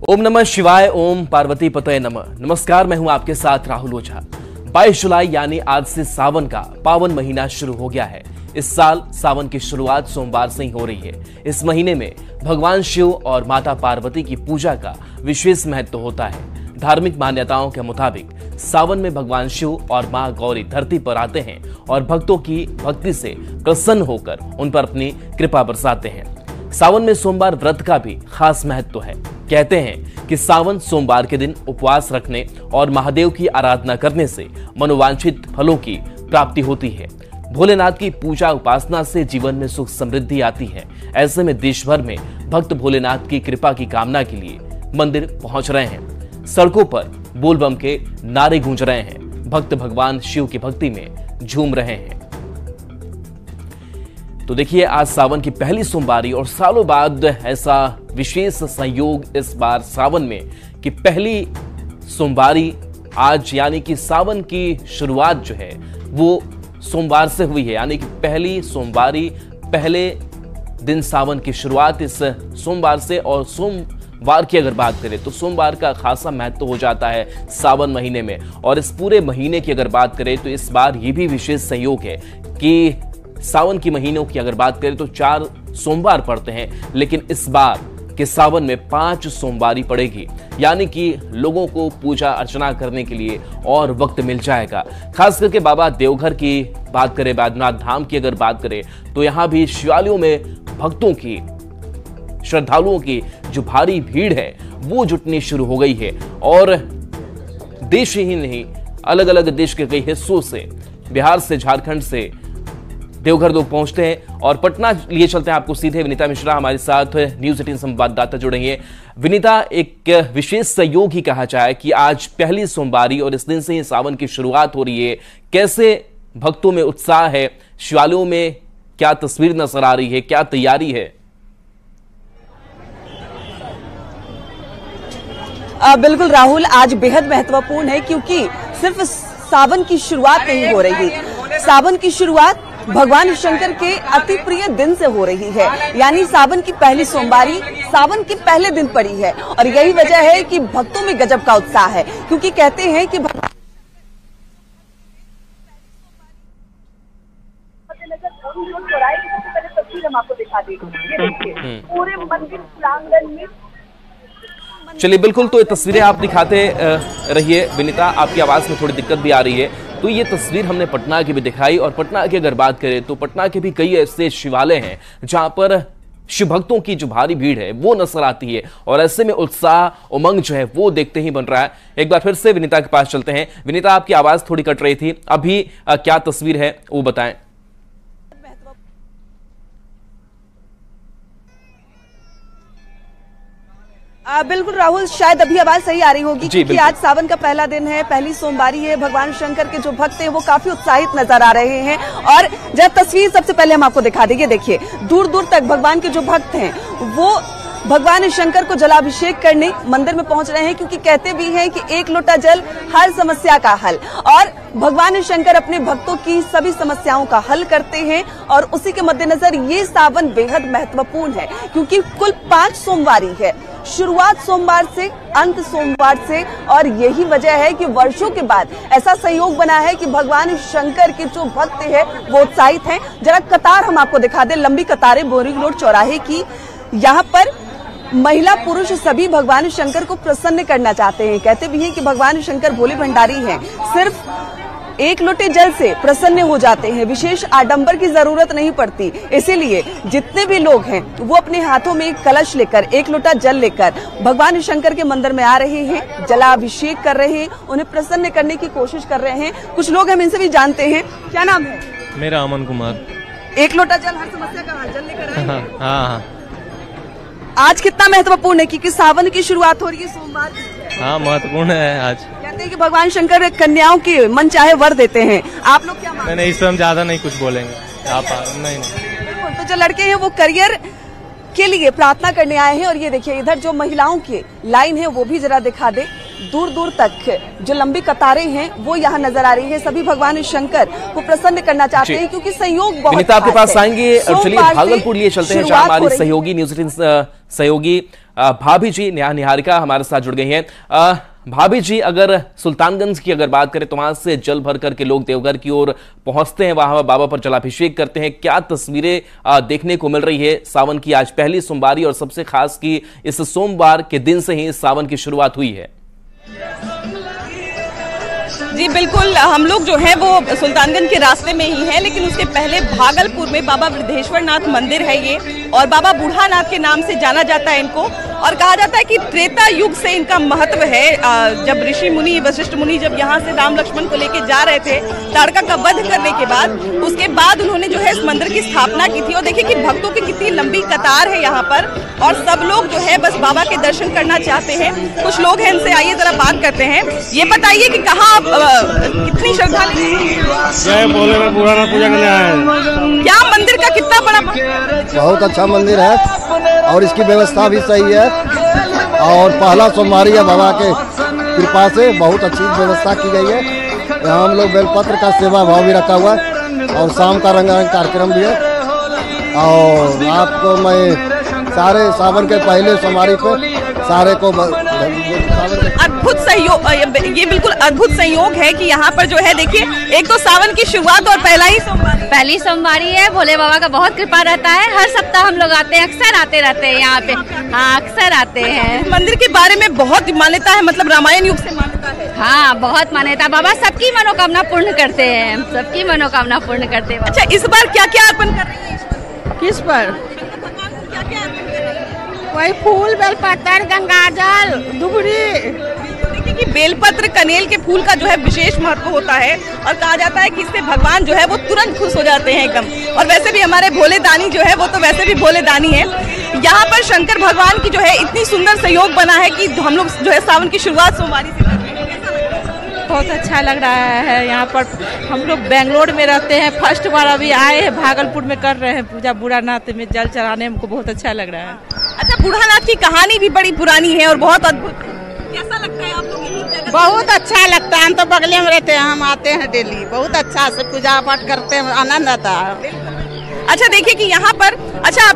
ओम नमः शिवाय, ओम पार्वती पतये नमः। नमस्कार, मैं हूं आपके साथ राहुल ओझा। 22 जुलाई यानी आज से सावन का पावन महीना शुरू हो गया है। इस साल सावन की शुरुआत सोमवार से ही हो रही है। इस महीने में भगवान शिव और माता पार्वती की पूजा का विशेष महत्व होता है। धार्मिक मान्यताओं के मुताबिक सावन में भगवान शिव और मां गौरी धरती पर आते हैं और भक्तों की भक्ति से प्रसन्न होकर उन पर अपनी कृपा बरसाते हैं। सावन में सोमवार व्रत का भी खास महत्व है। कहते हैं कि सावन सोमवार के दिन उपवास रखने और महादेव की आराधना करने से मनोवांछित फलों की प्राप्ति होती है। भोलेनाथ की पूजा उपासना से जीवन में सुख समृद्धि आती है। ऐसे में देश भर में भक्त भोलेनाथ की कृपा की कामना के लिए मंदिर पहुंच रहे हैं। सड़कों पर बोलबम के नारे गूंज रहे हैं। भक्त भगवान शिव की भक्ति में झूम रहे हैं। तो देखिए, आज सावन की पहली सोमवारी और सालों बाद ऐसा विशेष संयोग इस बार सावन में कि पहली सोमवारी आज, यानी कि सावन की शुरुआत जो है वो सोमवार से हुई है। यानी कि पहली सोमवारी, पहले दिन सावन की शुरुआत इस सोमवार से। और सोमवार की अगर बात करें तो सोमवार का खासा महत्व हो जाता है सावन महीने में। और इस पूरे महीने की अगर बात करें तो इस बार ये भी विशेष संयोग है कि सावन की महीनों की अगर बात करें तो 4 सोमवार पड़ते हैं, लेकिन इस बार के सावन में 5 सोमवारी पड़ेगी। यानी कि लोगों को पूजा अर्चना करने के लिए और वक्त मिल जाएगा। खास करके बाबा देवघर की बात करें, बैद्यनाथ धाम की अगर बात करें तो यहाँ भी शिवालयों में भक्तों की, श्रद्धालुओं की जो भारी भीड़ है वो जुटनी शुरू हो गई है। और देश ही नहीं, अलग अलग देश के कई हिस्सों से, बिहार से, झारखंड से देवघर लोग पहुंचते हैं। और पटना लिए चलते हैं आपको सीधे। विनीता मिश्रा हमारे साथ न्यूज़ 18 संवाददाता जुड़ेंगे। विनीता, एक विशेष संयोग ही कहा जाए कि आज पहली सोमवारी और इस दिन से ही सावन की शुरुआत हो रही है। कैसे भक्तों में उत्साह है? शिवालयों में क्या तस्वीर नजर आ रही है? क्या तैयारी है? बिल्कुल राहुल, आज बेहद महत्वपूर्ण है क्योंकि सिर्फ सावन की शुरुआत नहीं हो रही। सावन की शुरुआत भगवान शंकर के अति प्रिय दिन से हो रही है। यानी सावन की पहली सोमवारी सावन के पहले दिन पड़ी है। और यही वजह है कि भक्तों में गजब का उत्साह है, क्योंकि कहते हैं कि तस्वीर हम आपको दिखा देंगे पूरे मंदिर प्रांगण में। चलिए, बिल्कुल, तो ये तस्वीरें आप दिखाते रहिए। विनीता, आपकी आवाज में थोड़ी दिक्कत भी आ रही है। तो ये तस्वीर हमने पटना की भी दिखाई। और पटना की अगर बात करें तो पटना के भी कई ऐसे शिवालय हैं जहां पर शिव भक्तों की जो भारी भीड़ है वो नजर आती है। और ऐसे में उत्साह, उमंग जो है वो देखते ही बन रहा है। एक बार फिर से विनीता के पास चलते हैं। विनीता, आपकी आवाज थोड़ी कट रही थी, अभी क्या तस्वीर है वो बताएं। बिल्कुल राहुल, शायद अभी आवाज सही आ रही होगी क्योंकि आज सावन का पहला दिन है, पहली सोमवारी है। भगवान शंकर के जो भक्त हैं वो काफी उत्साहित नजर आ रहे हैं। और जब तस्वीर सबसे पहले हम आपको दिखा देंगे, देखिए दूर दूर तक भगवान के जो भक्त हैं वो भगवान शंकर को जलाभिषेक करने मंदिर में पहुंच रहे हैं, क्योंकि कहते भी हैं कि एक लोटा जल हर समस्या का हल। और भगवान शंकर अपने भक्तों की सभी समस्याओं का हल करते हैं। और उसी के मद्देनजर ये सावन बेहद महत्वपूर्ण है क्योंकि कुल 5 सोमवारी है, शुरुआत सोमवार से, अंत सोमवार से। और यही वजह है कि वर्षों के बाद ऐसा संयोग बना है कि भगवान शंकर के जो भक्त हैं वो उत्साहित हैं। जरा कतार हम आपको दिखा दें, लंबी कतारें बोरिंग रोड चौराहे की। यहाँ पर महिला पुरुष सभी भगवान शंकर को प्रसन्न करना चाहते हैं। कहते भी हैं कि भगवान शंकर भोले भंडारी हैं, सिर्फ एक लोटे जल से प्रसन्न हो जाते हैं, विशेष आडंबर की जरूरत नहीं पड़ती। इसीलिए जितने भी लोग हैं वो अपने हाथों में एक कलश लेकर, एक लोटा जल लेकर भगवान शंकर के मंदिर में आ रहे हैं, जलाभिषेक कर रहे हैं, उन्हें प्रसन्न करने की कोशिश कर रहे हैं। कुछ लोग हम इनसे भी जानते हैं। क्या नाम है? मेरा अमन कुमार। एक लोटा जल हर समस्या का हल, जल लेकर आए हैं। हाँ। आज कितना महत्वपूर्ण है क्योंकि सावन की शुरुआत हो रही है सोमवार की। हाँ, महत्वपूर्ण है आज। कहते हैं कि भगवान शंकर कन्याओं के मन चाहे वर देते हैं। आप लोग क्या मानते हैं? नहीं, इस पर हम ज्यादा नहीं कुछ बोलेंगे। आप नहीं। तो जो लड़के हैं वो करियर के लिए प्रार्थना करने आए हैं। और ये देखिए इधर जो महिलाओं की लाइन है वो भी जरा दिखा दे। दूर दूर तक जो लंबी कतारें हैं वो यहाँ नजर आ रही है। सभी भगवान शंकर को प्रसन्न करना चाहते हैं क्योंकि सहयोग बहुत आपके पास आएंगे। चलिए भागलपुर लिए चलते हैं जहां हमारी सहयोगी न्यूज़ 18 सहयोगी भाभी जी निहारिका हमारे साथ जुड़ गई हैं। भाभी जी, अगर सुल्तानगंज की अगर बात करें तो वहां से जल भर करके लोग देवघर की ओर पहुंचते हैं, वहां बाबा पर जलाभिषेक करते हैं। क्या तस्वीरें देखने को मिल रही है? सावन की आज पहली सोमवारी और सबसे खास कि इस सोमवार के दिन से ही सावन की शुरुआत हुई है। जी बिल्कुल, हम लोग जो है वो सुल्तानगंज के रास्ते में ही हैं, लेकिन उसके पहले भागलपुर में बाबा वृद्धेश्वर नाथ मंदिर है ये, और बाबा बूढ़ानाथ के नाम से जाना जाता है इनको। और कहा जाता है कि त्रेता युग से इनका महत्व है। जब ऋषि मुनि वशिष्ठ मुनि जब यहाँ से राम लक्ष्मण को लेके जा रहे थे ताड़का का वध करने के बाद, उसके बाद उन्होंने जो है इस मंदिर की स्थापना की थी। और देखिए कि भक्तों की कितनी लंबी कतार है यहाँ पर, और सब लोग जो है बस बाबा के दर्शन करना चाहते हैं। कुछ लोग हैं, इनसे आइए जरा बात करते हैं। ये बताइए कि कहाँ कितनी श्रद्धा बोले में पूरा पूजा करने आए हैं। क्या मंदिर का कितना बड़ा? बहुत अच्छा मंदिर है और इसकी व्यवस्था भी सही है, और पहला सोमवारी है, बाबा के कृपा से बहुत अच्छी व्यवस्था की गई है। यहाँ हम लोग बेलपत्र का सेवा भाव भी रखा हुआ है, और शाम का रंगारंग कार्यक्रम भी है। और आपको मैं सारे सावन के पहले सोमवारी पे सारे को अद्भुत सहयोग, ये बिल्कुल अद्भुत संयोग है कि यहाँ पर जो है देखिए, एक तो सावन की शुरुआत और पहली सोमवारी है। भोले बाबा का बहुत कृपा रहता है। हर सप्ताह हम लोग आते हैं, अक्सर आते रहते हैं यहाँ पे। हाँ, अक्सर आते हैं। मंदिर के बारे में बहुत मान्यता है, मतलब रामायण युग से मान्यता है। हाँ, बहुत मान्यता। बाबा सबकी मनोकामना पूर्ण करते हैं, सबकी मनोकामना पूर्ण करते हैं। अच्छा, इस बार क्या क्या अर्पण कर रही है? किस पर? वही फूल, बेलपत्र, गंगाजल, दुबरी। कि बेलपत्र कनेल के फूल का जो है विशेष महत्व होता है, और कहा जाता है कि इससे भगवान जो है वो तुरंत खुश हो जाते हैं एकदम। और वैसे भी हमारे भोले दानी जो है वो तो वैसे भी भोले दानी है। यहाँ पर शंकर भगवान की जो है इतनी सुंदर सहयोग बना है कि हम लोग जो है सावन की शुरुआत सोमवारी से कर रहे हैं। बहुत अच्छा लग रहा है। यहाँ पर हम लोग बेंगलोर में रहते हैं, फर्स्ट बार अभी आए हैं, भागलपुर में कर रहे हैं पूजा। बूढ़ानाथ में जल चढ़ाने हमको बहुत अच्छा लग रहा है। अच्छा, बूढ़ानाथ की कहानी भी बड़ी पुरानी है और बहुत अद्भुत। कैसा लगता है आप लोग? बहुत अच्छा लगता है। हम तो बगले में रहते हैं, हम आते हैं डेली। बहुत अच्छा से पूजा पाठ करते हैं, आनंद आता है। अच्छा, देखिए कि यहाँ पर अच्छा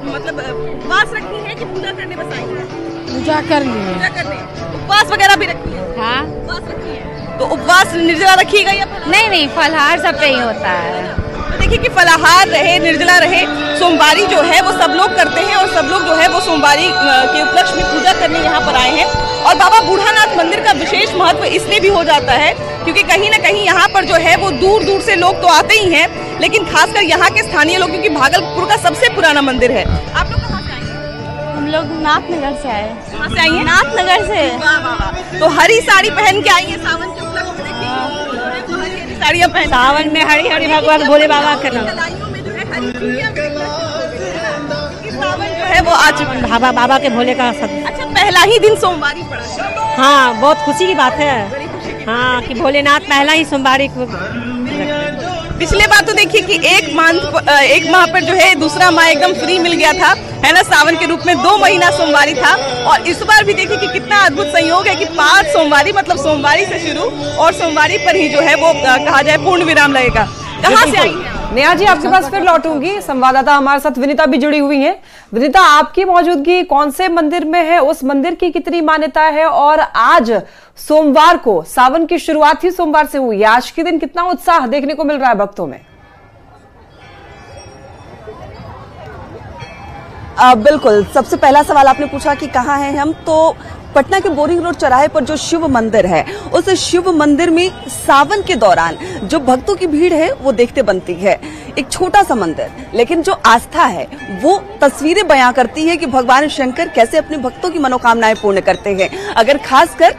मतलब उपवास रखी है कि पूजा करने बस आई है? पूजा करने। उपवास वगैरह भी रखी है? हाँ, उपवास रखी है। तो उपवास निर्जला रखिएगा या? नहीं, फलहार सब पे ही होता है। देखिए कि फलाहार रहे, निर्जला रहे, सोमवारी जो है वो सब लोग करते हैं, और सब लोग जो है वो सोमवारी के उपलक्ष्य में पूजा करने यहाँ पर आए हैं। और बाबा बूढ़ानाथ मंदिर का विशेष महत्व इसलिए भी हो जाता है क्योंकि कहीं ना कहीं यहाँ पर जो है वो दूर दूर से लोग तो आते ही हैं, लेकिन खासकर यहाँ के स्थानीय लोग, क्योंकि भागलपुर का सबसे पुराना मंदिर है। आप लोग कहाँ से आए हैं? हम लोग नाथनगर से आए। कहाँ से आई हैं? नाथनगर से। तो हरी साड़ी पहन के आई है सावन के उपलक्ष्य में। देखिए साड़ियाँ पहन, सावन में हरी हरी भगवान भोले बाबा के नाम सावन जो है वो आज बाबा के भोले का। अच्छा, पहला ही दिन सोमवारी पड़ा। हाँ, बहुत खुशी की बात है। हाँ, कि भोलेनाथ पहला ही सोमवारी को। पिछले बार तो देखिए कि एक माह पर जो है दूसरा माह एकदम फ्री मिल गया था, है ना, सावन के रूप में 2 महीना सोमवारी था। और इस बार भी देखिए कि कितना अद्भुत संयोग है कि 5 सोमवारी, मतलब सोमवारी से शुरू और सोमवारी पर ही जो है वो कहा जाए पूर्ण विराम लगेगा। कहाँ से आई? नेहा जी, आपके पास फिर लौटूंगी। संवाददाता हमारे साथ विनीता भी जुड़ी हुई हैं। विनीता, आपकी मौजूदगी कौन से मंदिर में है? उस मंदिर की कितनी मान्यता है? और आज सोमवार को सावन की शुरुआत ही सोमवार से हुई है, आज के दिन कितना उत्साह देखने को मिल रहा है भक्तों में? बिल्कुल, सबसे पहला सवाल आपने पूछा कि कहाँ हैं हम, तो पटना के बोरिंग रोड चौराहे पर जो शिव मंदिर है, उस शिव मंदिर में सावन के दौरान जो भक्तों की भीड़ है वो देखते बनती है। एक छोटा सा मंदिर, लेकिन जो आस्था है वो तस्वीरें बयां करती है कि भगवान शंकर कैसे अपने भक्तों की मनोकामनाएं पूर्ण करते हैं। अगर खासकर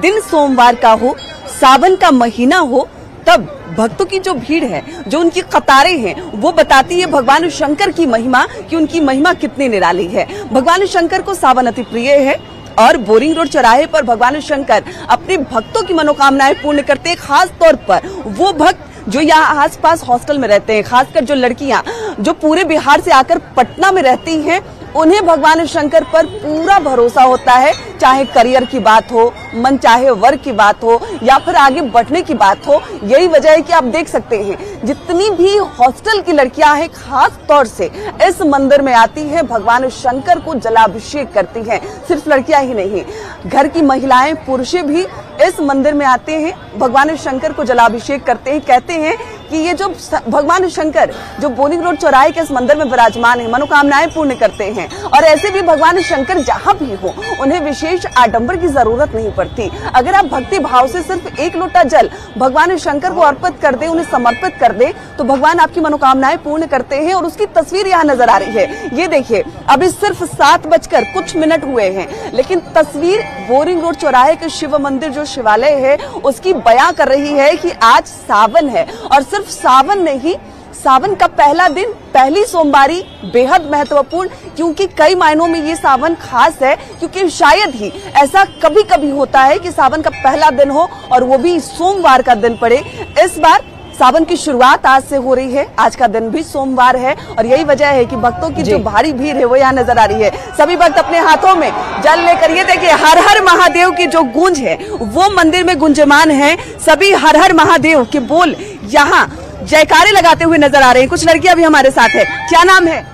दिन सोमवार का हो, सावन का महीना हो, तब भक्तों की जो भीड़ है, जो उनकी कतारें हैं, वो बताती है भगवान शंकर की महिमा, कि उनकी महिमा कितनी निराली है। भगवान शंकर को सावन अति प्रिय है, और बोरिंग रोड चौराहे पर भगवान शंकर अपने भक्तों की मनोकामनाएं पूर्ण करते हैं। खास तौर पर वो भक्त जो यहाँ आसपास हॉस्टल में रहते हैं, खासकर जो लड़कियां जो पूरे बिहार से आकर पटना में रहती हैं, उन्हें भगवान शंकर पर पूरा भरोसा होता है, चाहे करियर की बात हो, मन चाहे वर्ग की बात हो या फिर आगे बढ़ने की बात हो। यही वजह है कि आप देख सकते हैं जितनी भी हॉस्टल की लड़कियां हैं खास तौर से इस मंदिर में आती हैं, भगवान शंकर को जलाभिषेक करती हैं। सिर्फ लड़कियां ही नहीं, घर की महिलाएं पुरुष भी इस मंदिर में आते हैं, भगवान शंकर को जलाभिषेक करते हैं। कहते हैं कि ये जो भगवान शंकर जो बोरिंग रोड चौराहे के इस मंदिर में विराजमान है, मनोकामनाएं पूर्ण करते हैं। और ऐसे भी भगवान शंकर जहां भी हो उन्हें विशेष आडंबर की जरूरत नहीं पड़ती। अगर आप भक्ति भाव से सिर्फ एक लोटा जल भगवान शंकर को अर्पित कर दे, उन्हें समर्पित कर दे, तो भगवान आपकी मनोकामनाएं पूर्ण करते हैं। और उसकी तस्वीर यहाँ नजर आ रही है, ये देखिए अभी सिर्फ 7:कुछ हुए हैं, लेकिन तस्वीर बोरिंग रोड चौराहे के शिव मंदिर जो शिवालय है उसकी बयां कर रही है कि आज सावन है। और सिर्फ सावन नहीं, सावन का पहला दिन, पहली सोमवारी बेहद महत्वपूर्ण, क्योंकि कई मायनों में ये सावन खास है, क्योंकि शायद ही ऐसा कभी कभी होता है कि सावन का पहला दिन हो और वो भी सोमवार का दिन पड़े। इस बार सावन की शुरुआत आज से हो रही है, आज का दिन भी सोमवार है और यही वजह है कि भक्तों की जो भारी भीड़ है वो यहाँ नजर आ रही है। सभी भक्त अपने हाथों में जल लेकर, ये देखिए हर हर महादेव की जो गूंज है वो मंदिर में गुंजमान है। सभी हर हर महादेव के बोल यहाँ जयकारे लगाते हुए नजर आ रहे हैं। कुछ लड़कियां भी हमारे साथ है। क्या नाम है?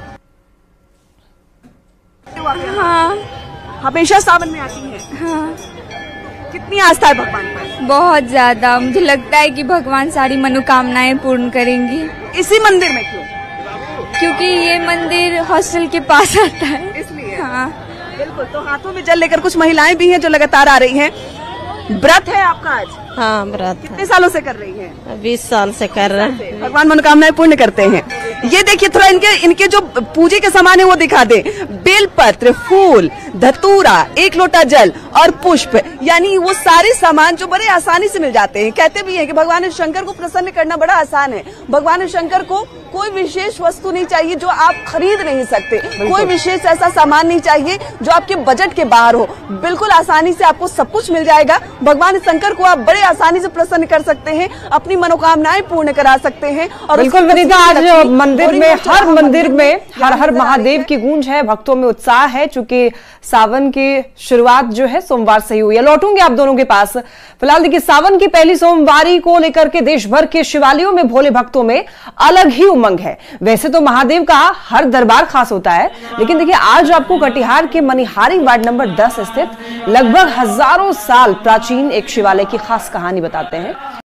हाँ, हमेशा सावन में आती है? हाँ। कितनी आस्था है भगवान पर? बहुत ज्यादा, मुझे लगता है कि भगवान सारी मनोकामनाएं पूर्ण करेंगी। इसी मंदिर में क्यों? क्योंकि ये मंदिर हॉस्टल के पास आता है, इसलिए। हाँ बिल्कुल। तो हाथों में जल लेकर कुछ महिलाएं भी हैं जो लगातार आ रही हैं। व्रत है आपका आज? हाँ, व्रत। कितने सालों से कर रही हैं? 20 साल से कर रहे हैं। भगवान मनोकामनाएं पूर्ण करते हैं। ये देखिए थोड़ा इनके जो पूजे के सामान है वो दिखा दे। बेलपत्र, फूल, धतूरा, एक लोटा जल और पुष्प, यानी वो सारे सामान जो बड़े आसानी से मिल जाते हैं। कहते भी हैं कि भगवान शंकर को प्रसन्न करना बड़ा आसान है। भगवान शंकर को कोई विशेष वस्तु नहीं चाहिए जो आप खरीद नहीं सकते, कोई विशेष ऐसा सामान नहीं चाहिए जो आपके बजट के बाहर हो। बिल्कुल आसानी से आपको सब कुछ मिल जाएगा। भगवान शंकर को आप बड़े आसानी से प्रसन्न कर सकते हैं, अपनी मनोकामनाएं पूर्ण करा सकते हैं। और बिल्कुल विनीता, आज मंदिर में, हर मंदिर में हर हर महादेव की गूंज है, भक्तों में उत्साह है, चूंकि सावन की शुरुआत जो है सोमवार से ही हुई है। लौटूंगे आप दोनों के पास। फिलहाल देखिए सावन की पहली सोमवारी को लेकर के देश भर के शिवालयों में भोले भक्तों में अलग ही उमंग है। वैसे तो महादेव का हर दरबार खास होता है, लेकिन देखिए आज आपको कटिहार के मनिहारी वार्ड नंबर 10 स्थित लगभग हजारों साल प्राचीन एक शिवालय की खास कहानी बताते हैं।